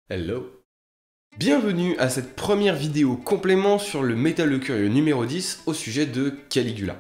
Hello. Bienvenue à cette première vidéo complément sur le Métal le Curieux numéro 10 au sujet de Caligula.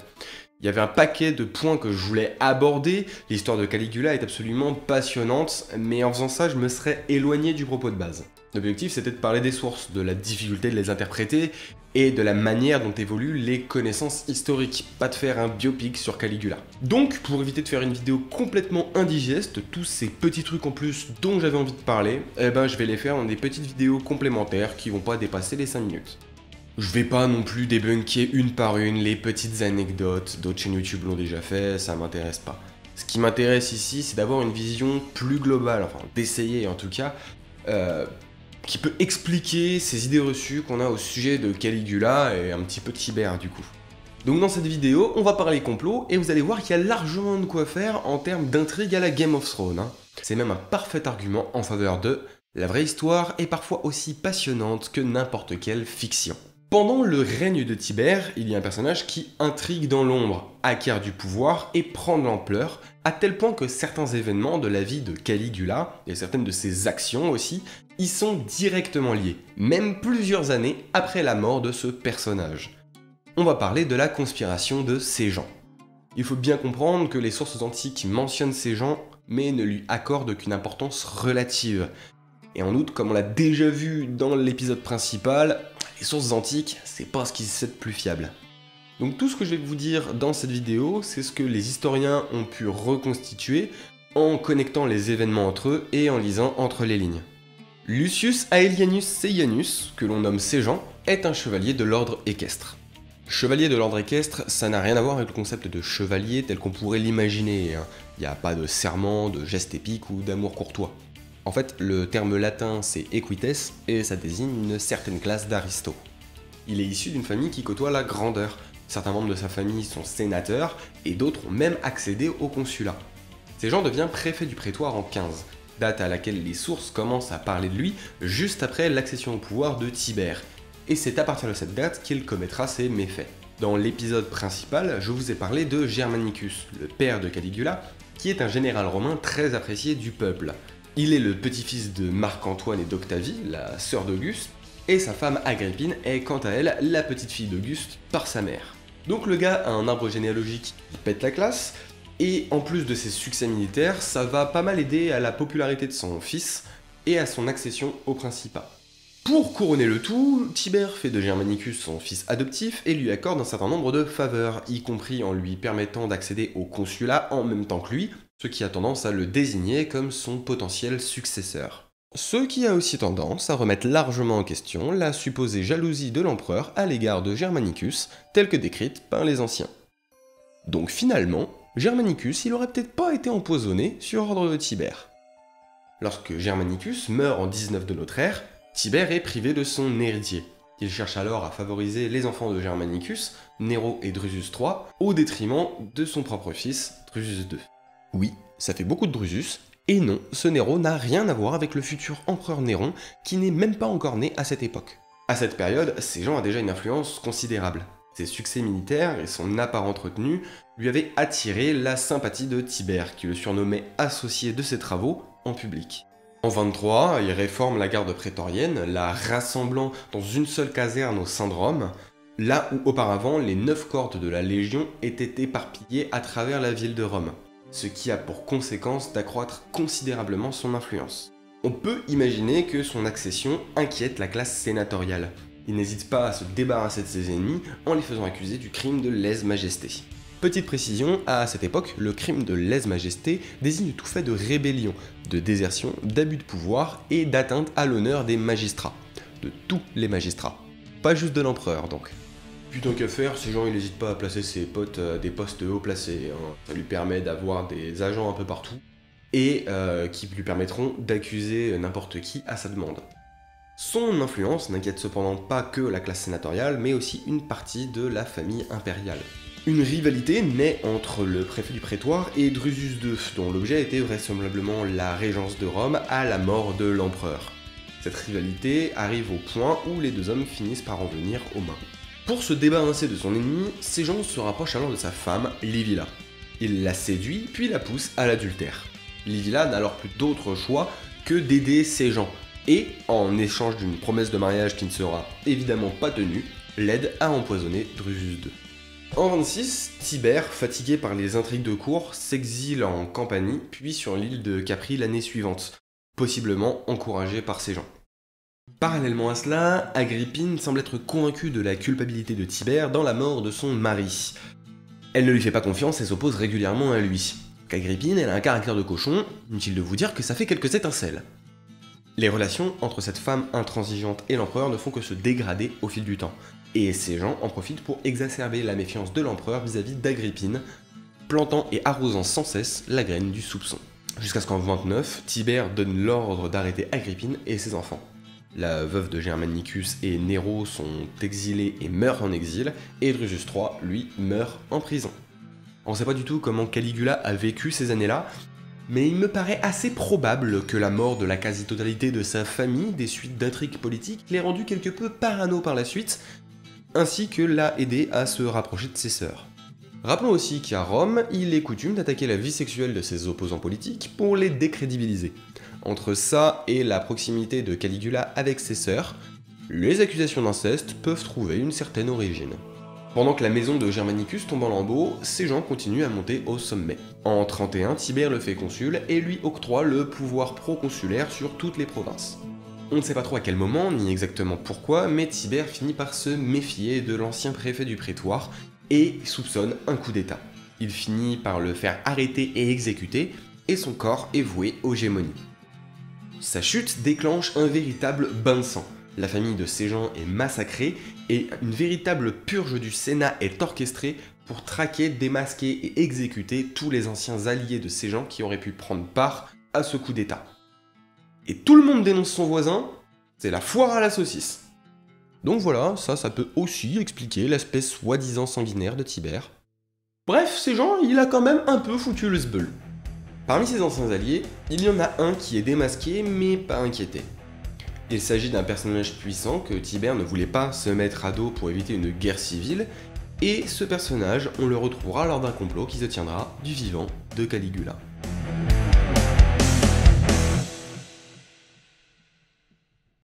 Il y avait un paquet de points que je voulais aborder, l'histoire de Caligula est absolument passionnante, mais en faisant ça je me serais éloigné du propos de base. L'objectif c'était de parler des sources, de la difficulté de les interpréter, et de la manière dont évoluent les connaissances historiques, pas de faire un biopic sur Caligula. Donc, pour éviter de faire une vidéo complètement indigeste, tous ces petits trucs en plus dont j'avais envie de parler, je vais les faire dans des petites vidéos complémentaires qui vont pas dépasser les 5 minutes. Je vais pas non plus débunker une par une les petites anecdotes, d'autres chaînes YouTube l'ont déjà fait, ça m'intéresse pas. Ce qui m'intéresse ici, c'est d'avoir une vision plus globale, enfin d'essayer en tout cas, qui peut expliquer ces idées reçues qu'on a au sujet de Caligula et un petit peu de Tibère du coup. Donc dans cette vidéo, on va parler complot et vous allez voir qu'il y a largement de quoi faire en termes d'intrigue à la Game of Thrones. C'est même un parfait argument en faveur de la vraie histoire est parfois aussi passionnante que n'importe quelle fiction. Pendant le règne de Tibère, il y a un personnage qui intrigue dans l'ombre, acquiert du pouvoir et prend de l'ampleur, à tel point que certains événements de la vie de Caligula, et certaines de ses actions aussi, y sont directement liés, même plusieurs années après la mort de ce personnage. On va parler de la conspiration de Séjan. Il faut bien comprendre que les sources antiques mentionnent Séjan, mais ne lui accordent qu'une importance relative. Et en outre, comme on l'a déjà vu dans l'épisode principal, les sources antiques, c'est pas ce qui est de plus fiable. Donc tout ce que je vais vous dire dans cette vidéo, c'est ce que les historiens ont pu reconstituer en connectant les événements entre eux et en lisant entre les lignes. Lucius Aelianus Seianus, que l'on nomme Séjan, est un chevalier de l'ordre équestre. Chevalier de l'ordre équestre, ça n'a rien à voir avec le concept de chevalier tel qu'on pourrait l'imaginer. Il n'y a pas de serment, de geste épique ou d'amour courtois. En fait, le terme latin c'est equites et ça désigne une certaine classe d'aristos. Il est issu d'une famille qui côtoie la grandeur. Certains membres de sa famille sont sénateurs et d'autres ont même accédé au consulat. Séjan devient préfet du prétoire en 15, date à laquelle les sources commencent à parler de lui juste après l'accession au pouvoir de Tibère. Et c'est à partir de cette date qu'il commettra ses méfaits. Dans l'épisode principal, je vous ai parlé de Germanicus, le père de Caligula, qui est un général romain très apprécié du peuple. Il est le petit-fils de Marc-Antoine et d'Octavie, la sœur d'Auguste, et sa femme Agrippine est quant à elle la petite-fille d'Auguste par sa mère. Donc le gars a un arbre généalogique qui pète la classe, et en plus de ses succès militaires, ça va pas mal aider à la popularité de son fils et à son accession au principat. Pour couronner le tout, Tibère fait de Germanicus son fils adoptif et lui accorde un certain nombre de faveurs, y compris en lui permettant d'accéder au consulat en même temps que lui, ce qui a tendance à le désigner comme son potentiel successeur. Ce qui a aussi tendance à remettre largement en question la supposée jalousie de l'empereur à l'égard de Germanicus, telle que décrite par les anciens. Donc finalement, Germanicus, il aurait peut-être pas été empoisonné sur ordre de Tibère. Lorsque Germanicus meurt en 19 de notre ère, Tibère est privé de son héritier. Il cherche alors à favoriser les enfants de Germanicus, Néro et Drusus III, au détriment de son propre fils, Drusus II. Oui, ça fait beaucoup de Drusus, et non, ce Néro n'a rien à voir avec le futur empereur Néron, qui n'est même pas encore né à cette époque. À cette période, Séjan a déjà une influence considérable. Ses succès militaires et son apparente retenue lui avaient attiré la sympathie de Tibère, qui le surnommait associé de ses travaux en public. En 23, il réforme la garde prétorienne, la rassemblant dans une seule caserne au sein de Rome, là où auparavant les 9 cordes de la Légion étaient éparpillées à travers la ville de Rome, ce qui a pour conséquence d'accroître considérablement son influence. On peut imaginer que son accession inquiète la classe sénatoriale. Il n'hésite pas à se débarrasser de ses ennemis en les faisant accuser du crime de lèse-majesté. Petite précision, à cette époque, le crime de lèse-majesté désigne tout fait de rébellion, de désertion, d'abus de pouvoir et d'atteinte à l'honneur des magistrats. De tous les magistrats. Pas juste de l'empereur donc. Putain qu'à faire, ces gens ils n'hésitent pas à placer ses potes à des postes haut placés. Ça lui permet d'avoir des agents un peu partout et qui lui permettront d'accuser n'importe qui à sa demande. Son influence n'inquiète cependant pas que la classe sénatoriale, mais aussi une partie de la famille impériale. Une rivalité naît entre le préfet du prétoire et Drusus II, dont l'objet était vraisemblablement la régence de Rome à la mort de l'empereur. Cette rivalité arrive au point où les deux hommes finissent par en venir aux mains. Pour se débarrasser de son ennemi, Séjan se rapproche alors de sa femme, Livilla. Il la séduit, puis la pousse à l'adultère. Livilla n'a alors plus d'autre choix que d'aider Séjan, et, en échange d'une promesse de mariage qui ne sera évidemment pas tenue, l'aide à empoisonner Drusus II. En 26, Tibère, fatigué par les intrigues de cour, s'exile en Campanie, puis sur l'île de Capri l'année suivante, possiblement encouragé par ses gens. Parallèlement à cela, Agrippine semble être convaincue de la culpabilité de Tibère dans la mort de son mari. Elle ne lui fait pas confiance et s'oppose régulièrement à lui. Agrippine, elle a un caractère de cochon, inutile de vous dire que ça fait quelques étincelles. Les relations entre cette femme intransigeante et l'empereur ne font que se dégrader au fil du temps, et ces gens en profitent pour exacerber la méfiance de l'empereur vis-à-vis d'Agrippine, plantant et arrosant sans cesse la graine du soupçon. Jusqu'à ce qu'en 29, Tibère donne l'ordre d'arrêter Agrippine et ses enfants. La veuve de Germanicus et Néro sont exilés et meurent en exil, et Drusus III, lui, meurt en prison. On ne sait pas du tout comment Caligula a vécu ces années-là, mais il me paraît assez probable que la mort de la quasi-totalité de sa famille, des suites d'intrigues politiques, l'ait rendu quelque peu parano par la suite, ainsi que l'a aidé à se rapprocher de ses sœurs. Rappelons aussi qu'à Rome, il est coutume d'attaquer la vie sexuelle de ses opposants politiques pour les décrédibiliser. Entre ça et la proximité de Caligula avec ses sœurs, les accusations d'inceste peuvent trouver une certaine origine. Pendant que la maison de Germanicus tombe en lambeaux, ces gens continuent à monter au sommet. En 31, Tibère le fait consul et lui octroie le pouvoir proconsulaire sur toutes les provinces. On ne sait pas trop à quel moment, ni exactement pourquoi, mais Tibère finit par se méfier de l'ancien préfet du prétoire et soupçonne un coup d'état. Il finit par le faire arrêter et exécuter, et son corps est voué aux gémonies. Sa chute déclenche un véritable bain de sang. La famille de ces gens est massacrée et une véritable purge du Sénat est orchestrée pour traquer, démasquer et exécuter tous les anciens alliés de ces gens qui auraient pu prendre part à ce coup d'état. Et tout le monde dénonce son voisin, c'est la foire à la saucisse. Donc voilà, ça peut aussi expliquer l'aspect soi-disant sanguinaire de Tibère. Bref, ces gens, il a quand même un peu foutu le sbeul. Parmi ses anciens alliés, il y en a un qui est démasqué mais pas inquiété. Il s'agit d'un personnage puissant que Tibère ne voulait pas se mettre à dos pour éviter une guerre civile, et ce personnage, on le retrouvera lors d'un complot qui se tiendra du vivant de Caligula.